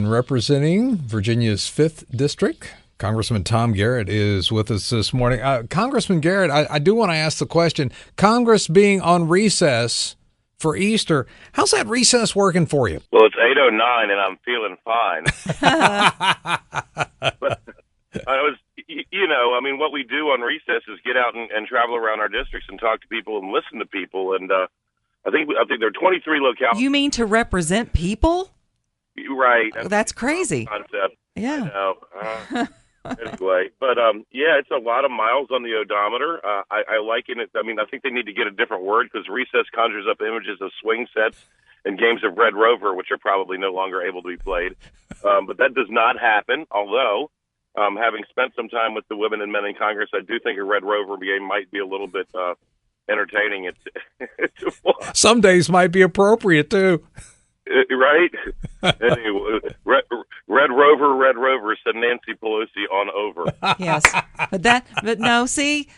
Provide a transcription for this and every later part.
and representing Virginia's 5th District. Congressman Tom Garrett is with us this morning. Congressman Garrett, I do want to ask the question, Congress being on recess for Easter, how's that recess working for you? Well, it's 8:09 and I'm feeling fine. But what we do on recess is get out and travel around our districts and talk to people and listen to people. And I think there are 23 localities. You mean to represent people? Right. That's crazy. Concept. Yeah. I know. Anyway, but it's a lot of miles on the odometer. I liken it. I mean, I think they need to get a different word because recess conjures up images of swing sets and games of Red Rover, which are probably no longer able to be played. But that does not happen. Although, having spent some time with the women and men in Congress, I do think a Red Rover game might be a little bit entertaining. Some days might be appropriate too. Right? Anyway, Red Rover, said Nancy Pelosi on over. Yes, but no, see,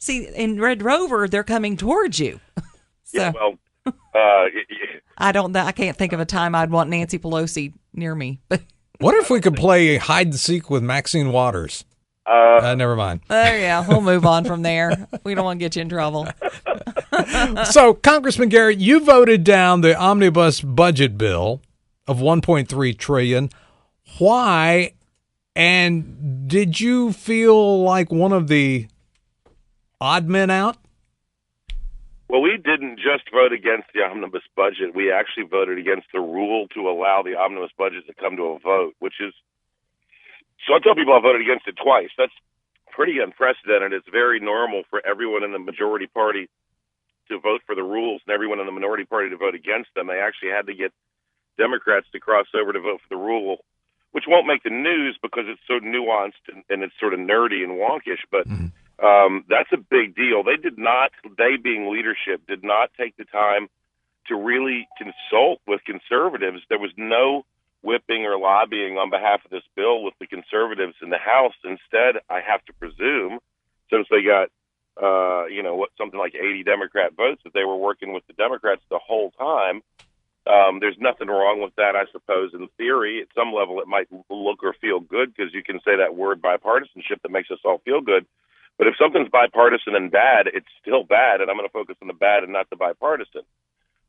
in Red Rover, they're coming towards you. So, yeah, well, I can't think of a time I'd want Nancy Pelosi near me. But what if we could play hide and seek with Maxine Waters? Never mind. We'll move on from there. We don't want to get you in trouble. So, Congressman Garrett, you voted down the Omnibus budget bill of $1.3 trillion. Why? And did you feel like one of the odd men out? Well, we didn't just vote against the omnibus budget. We actually voted against the rule to allow the omnibus budget to come to a vote, which is, so I tell people I voted against it twice. That's pretty unprecedented. It's very normal for everyone in the majority party to vote for the rules and everyone in the minority party to vote against them. They actually had to get Democrats to cross over to vote for the rule, which won't make the news because it's so nuanced and it's sort of nerdy and wonkish, but that's a big deal. They being leadership, did not take the time to really consult with conservatives. There was no whipping or lobbying on behalf of this bill with the conservatives in the House. Instead, I have to presume, since they got something like 80 Democrat votes, that they were working with the Democrats the whole time. There's nothing wrong with that, I suppose, in theory. At some level, it might look or feel good because you can say that word bipartisanship that makes us all feel good. But if something's bipartisan and bad, it's still bad, and I'm going to focus on the bad and not the bipartisan.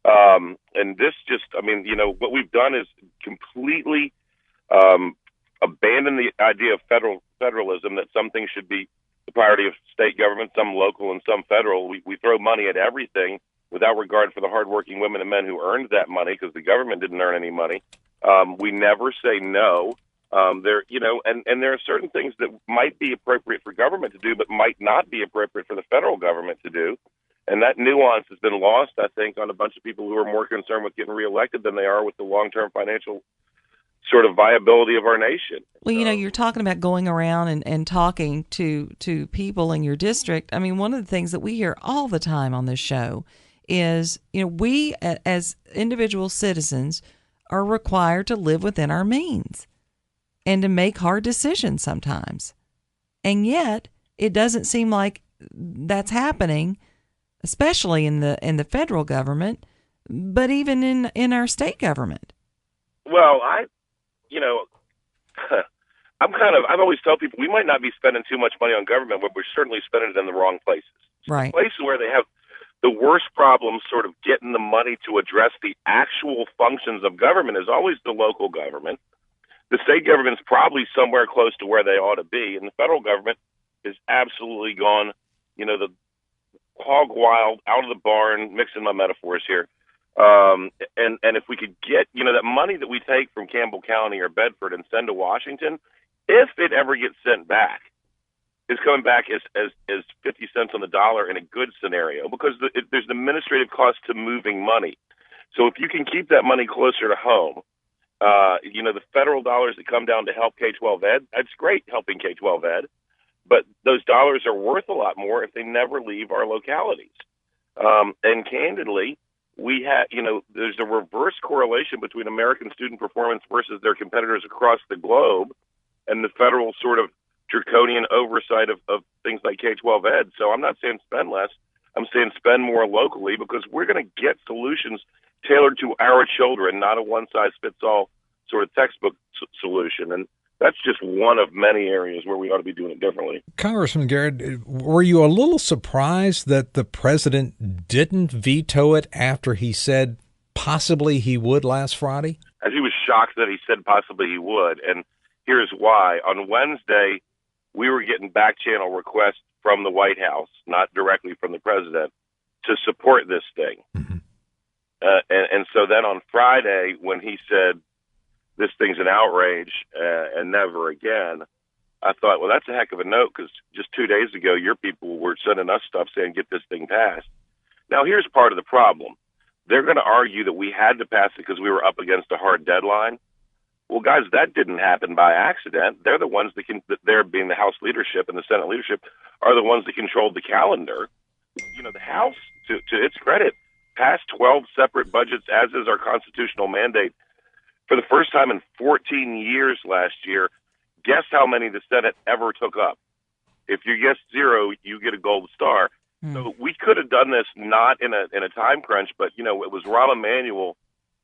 And this what we've done is completely abandon the idea of federalism, that some things should be the priority of state government, some local and some federal. We throw money at everything without regard for the hardworking women and men who earned that money because the government didn't earn any money. We never say no. And there are certain things that might be appropriate for government to do, but might not be appropriate for the federal government to do. And that nuance has been lost, I think, on a bunch of people who are more concerned with getting reelected than they are with the long-term financial sort of viability of our nation. Well, you're talking about going around and talking to people in your district. I mean, one of the things that we hear all the time on this show is, we as individual citizens are required to live within our means and to make hard decisions sometimes. And yet, it doesn't seem like that's happening, especially in the federal government, but even in our state government. Well, I've always told people we might not be spending too much money on government, but we're certainly spending it in the wrong places. Right. Places where they have the worst problems sort of getting the money to address the actual functions of government is always the local government. The state government's probably somewhere close to where they ought to be, and the federal government is absolutely gone, the hog wild, out of the barn, mixing my metaphors here. And if we could get, that money that we take from Campbell County or Bedford and send to Washington, if it ever gets sent back, is coming back as 50 cents on the dollar in a good scenario, because there's an administrative cost to moving money. So if you can keep that money closer to home, the federal dollars that come down to help K-12 ed, that's great helping K-12 ed, but those dollars are worth a lot more if they never leave our localities. And candidly, we have, there's a reverse correlation between American student performance versus their competitors across the globe and the federal sort of draconian oversight of things like K-12 ed. So I'm not saying spend less. I'm saying spend more locally, because we're going to get solutions tailored to our children, not a one-size-fits-all sort of textbook solution. And that's just one of many areas where we ought to be doing it differently. Congressman Garrett, were you a little surprised that the president didn't veto it after he said possibly he would last Friday? As he was shocked that he said possibly he would. And here's why. On Wednesday, we were getting back channel requests from the White House, not directly from the president, to support this thing. Mm-hmm. And so then on Friday, when he said, this thing's an outrage and never again, I thought, well, that's a heck of a note, because just 2 days ago, your people were sending us stuff saying, get this thing passed. Now, here's part of the problem. They're going to argue that we had to pass it because we were up against a hard deadline. Well, guys, that didn't happen by accident. They're the ones that they're being the House leadership and the Senate leadership, are the ones that controlled the calendar. You know, the House, to its credit, passed 12 separate budgets, as is our constitutional mandate, for the first time in 14 years last year. Guess how many the Senate ever took up? If you guess 0, you get a gold star. So we could have done this not in a time crunch, but, you know, it was Rahm Emanuel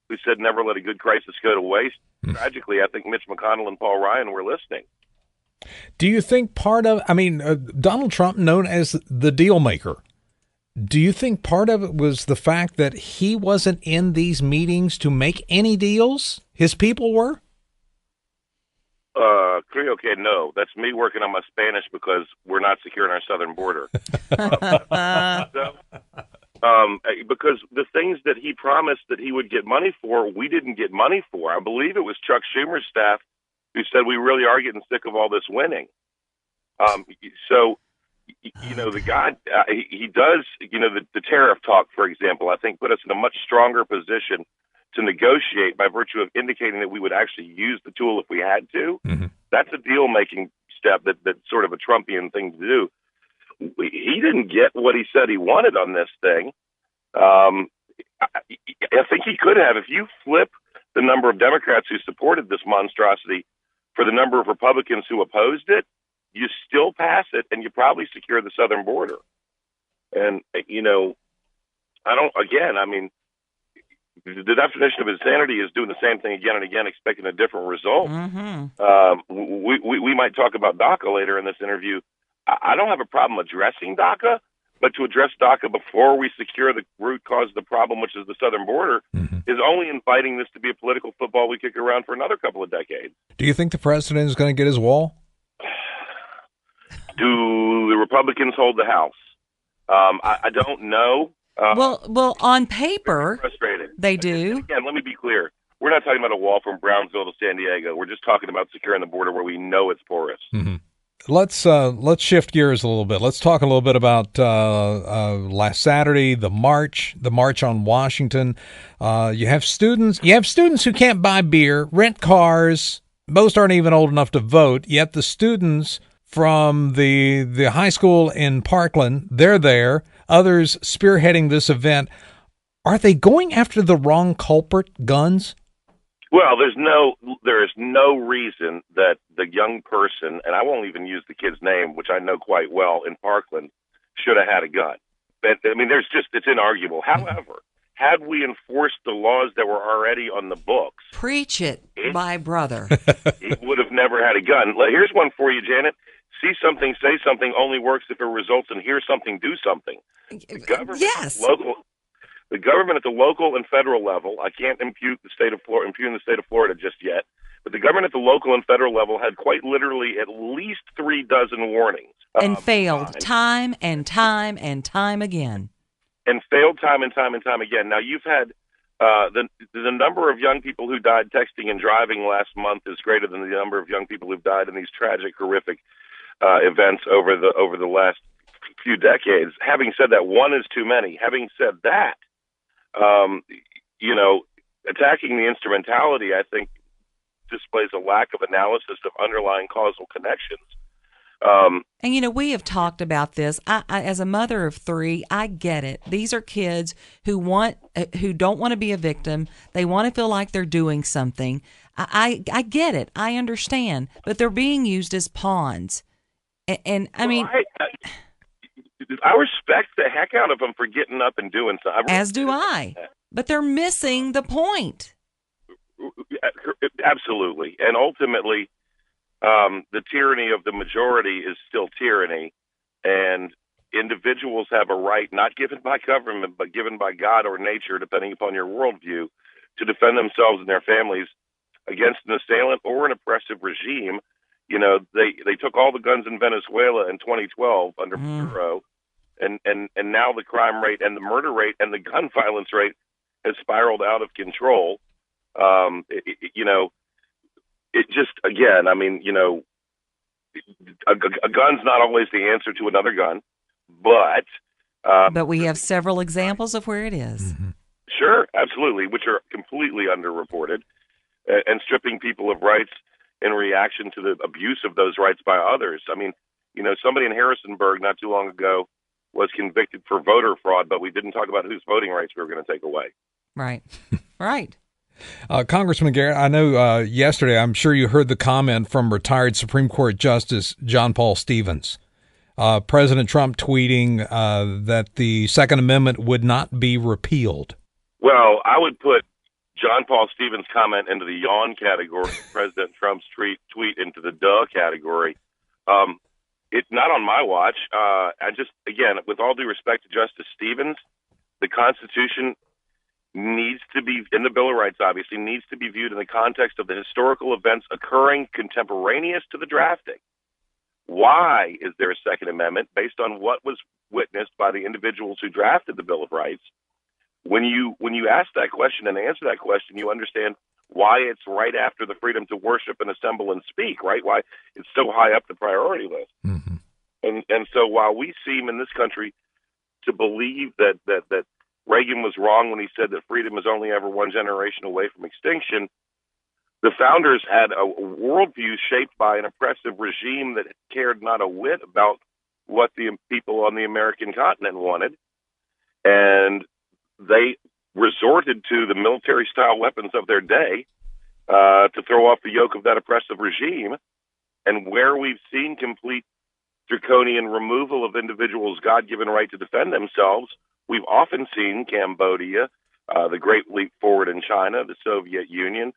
who said never let a good crisis go to waste. Tragically, I think Mitch McConnell and Paul Ryan were listening. Do you think Donald Trump, known as the deal maker, do you think part of it was the fact that he wasn't in these meetings to make any deals? His people were? Okay, no. That's me working on my Spanish because we're not securing our southern border. Because the things that he promised that he would get money for, we didn't get money for. I believe it was Chuck Schumer's staff who said we really are getting sick of all this winning. So, you know, the guy, he does, you know, the tariff talk, for example, I think put us in a much stronger position to negotiate by virtue of indicating that we would actually use the tool if we had to. Mm-hmm. That's a deal-making step that's sort of a Trumpian thing to do. He didn't get what he said he wanted on this thing. I think he could have. If you flip the number of Democrats who supported this monstrosity for the number of Republicans who opposed it, you still pass it, and you probably secure the southern border. And, you know, I mean, the definition of insanity is doing the same thing again and again, expecting a different result. Mm-hmm. We might talk about DACA later in this interview. I don't have a problem addressing DACA, but to address DACA before we secure the root cause of the problem, which is the southern border, is only inviting this to be a political football we kick around for another couple of decades. Do you think the president is going to get his wall? Do the Republicans hold the House? I don't know. Well, on paper, they do. Again, let me be clear. We're not talking about a wall from Brownsville to San Diego. We're just talking about securing the border where we know it's porous. Mm-hmm. Let's shift gears a little bit. Let's talk a little bit about last Saturday, the march on Washington. You have students who can't buy beer, rent cars. Most aren't even old enough to vote. Yet the students from the high school in Parkland, they're there. Others spearheading this event. Are they going after the wrong culprit, guns? Well, there is no reason that the young person, and I won't even use the kid's name, which I know quite well, in Parkland, should have had a gun. I mean, it's inarguable. However, had we enforced the laws that were already on the books, preach it, my brother, he would have never had a gun. Here's one for you, Janet. See something, say something only works if it results in hear something, do something. The government, yes. The government at the local and federal level, I can't impugn the state of Florida just yet, but the government at the local and federal level had quite literally at least 36 warnings. And failed time and time and time again. And failed time and time and time again. Now, you've had the number of young people who died texting and driving last month is greater than the number of young people who've died in these tragic, horrific events over the last few decades. Having said that, one is too many. Having said that, you know, attacking the instrumentality, I think, displays a lack of analysis of underlying causal connections. And, you know, we have talked about this. I, as a mother of 3, I get it. These are kids who don't want to be a victim. They want to feel like they're doing something. I get it. I understand. But they're being used as pawns. And I mean, I respect the heck out of them for getting up and doing something. As do I. But they're missing the point. Absolutely. And ultimately, the tyranny of the majority is still tyranny, and individuals have a right, not given by government, but given by God or nature, depending upon your worldview, to defend themselves and their families against an assailant or an oppressive regime. You know, they took all the guns in Venezuela in 2012 under Maduro, and now the crime rate and the murder rate and the gun violence rate has spiraled out of control. It just, again, I mean, a gun's not always the answer to another gun, but we have several examples of where it is. Mm-hmm. Sure, absolutely, which are completely underreported, and stripping people of rights in reaction to the abuse of those rights by others. I mean, somebody in Harrisonburg not too long ago was convicted for voter fraud, but we didn't talk about whose voting rights we were going to take away. Right, right. Congressman Garrett, I know yesterday, I'm sure you heard the comment from retired Supreme Court Justice John Paul Stevens. President Trump tweeting that the Second Amendment would not be repealed. Well, I would put John Paul Stevens' comment into the yawn category, President Trump's tweet into the duh category. It's not on my watch. Again, with all due respect to Justice Stevens, the Constitution needs to be, in the Bill of Rights, obviously, needs to be viewed in the context of the historical events occurring contemporaneous to the drafting. Why is there a Second Amendment based on what was witnessed by the individuals who drafted the Bill of Rights? When you ask that question and answer that question, you understand why it's right after the freedom to worship and assemble and speak, right? Why it's so high up the priority list. Mm-hmm. And so while we seem in this country to believe that Reagan was wrong when he said that freedom is only ever one generation away from extinction, the founders had a worldview shaped by an oppressive regime that cared not a whit about what the people on the American continent wanted. And they resorted to the military-style weapons of their day to throw off the yoke of that oppressive regime. And where we've seen complete draconian removal of individuals' God-given right to defend themselves, we've often seen Cambodia, the Great Leap Forward in China, the Soviet Union,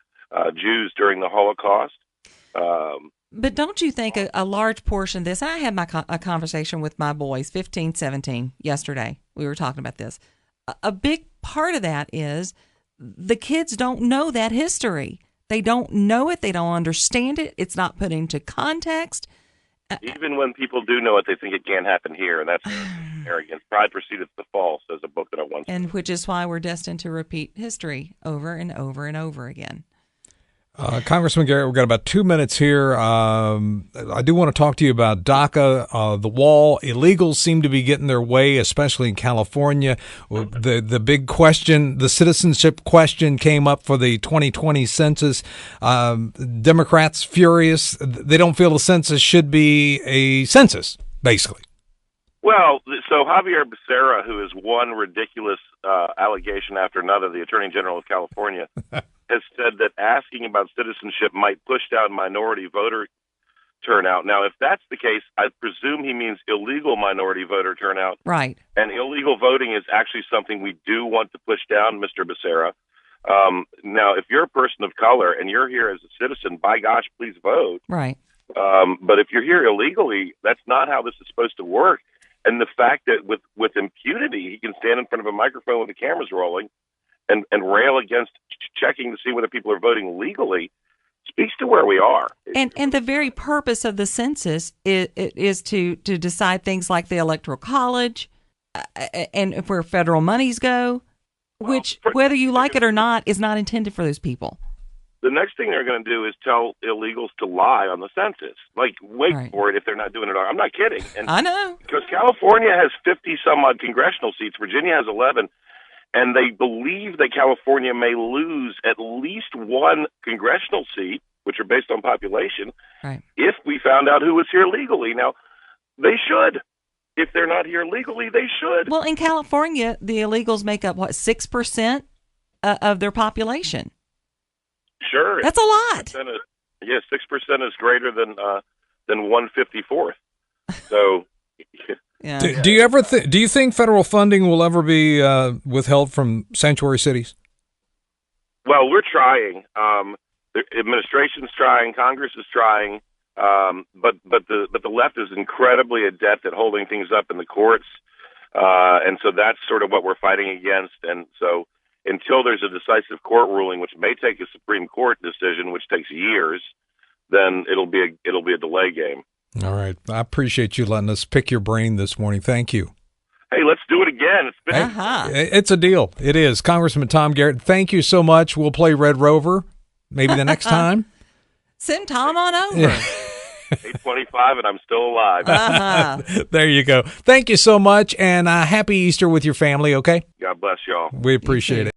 Jews during the Holocaust. But don't you think a large portion of this, and I had a conversation with my boys, 15, 17, yesterday. We were talking about this. A big part of that is the kids don't know that history. They don't know it. They don't understand it. It's not put into context. Even when people do know it, they think it can't happen here, and that's arrogance. Pride proceedeth to fall, says a book that I once read. And which is why we're destined to repeat history over and over and over again. Congressman Garrett, we've got about 2 minutes here. I do want to talk to you about DACA, the wall. Illegals seem to be getting their way, especially in California. The big question, the citizenship question came up for the 2020 census. Democrats furious. They don't feel the census should be a census, basically. Well, so Javier Becerra, who is one ridiculous allegation after another, the Attorney General of California, has said that asking about citizenship might push down minority voter turnout. Now, if that's the case, I presume he means illegal minority voter turnout. Right. And illegal voting is actually something we do want to push down, Mr. Becerra. Now, if you're a person of color and you're here as a citizen, by gosh, please vote. Right. But if you're here illegally, that's not how this is supposed to work. And the fact that with impunity, he can stand in front of a microphone with the cameras rolling and rail against checking to see whether people are voting legally speaks to where we are. And the very purpose of the census is to decide things like the Electoral College and where federal monies go, which, whether you like it or not, is not intended for those people. The next thing they're going to do is tell illegals to lie on the census. Like, wait for it if they're not doing it. I'm not kidding. And I know. Because California has 50-some-odd congressional seats. Virginia has 11. And they believe that California may lose at least one congressional seat, which are based on population, if we found out who was here legally. Now, they should. If they're not here legally, they should. Well, in California, the illegals make up, 6% of their population? Sure. That's a lot. 6% is greater than 1/54th. So... Yeah. Do you think federal funding will ever be withheld from sanctuary cities? Well, we're trying. The administration's trying. Congress is trying. But the left is incredibly adept at holding things up in the courts, and so that's sort of what we're fighting against. And so until there's a decisive court ruling, which may take a Supreme Court decision, which takes years, then it'll be a delay game. All right, I appreciate you letting us pick your brain this morning. Thank you. Hey, let's do it again. It's been It's a deal. It is. Congressman Tom Garrett, thank you so much. We'll play Red Rover maybe the next time. Send Tom on over. 8:25 and I'm still alive. There you go. Thank you so much, and happy Easter with your family, okay? God bless y'all. We appreciate it.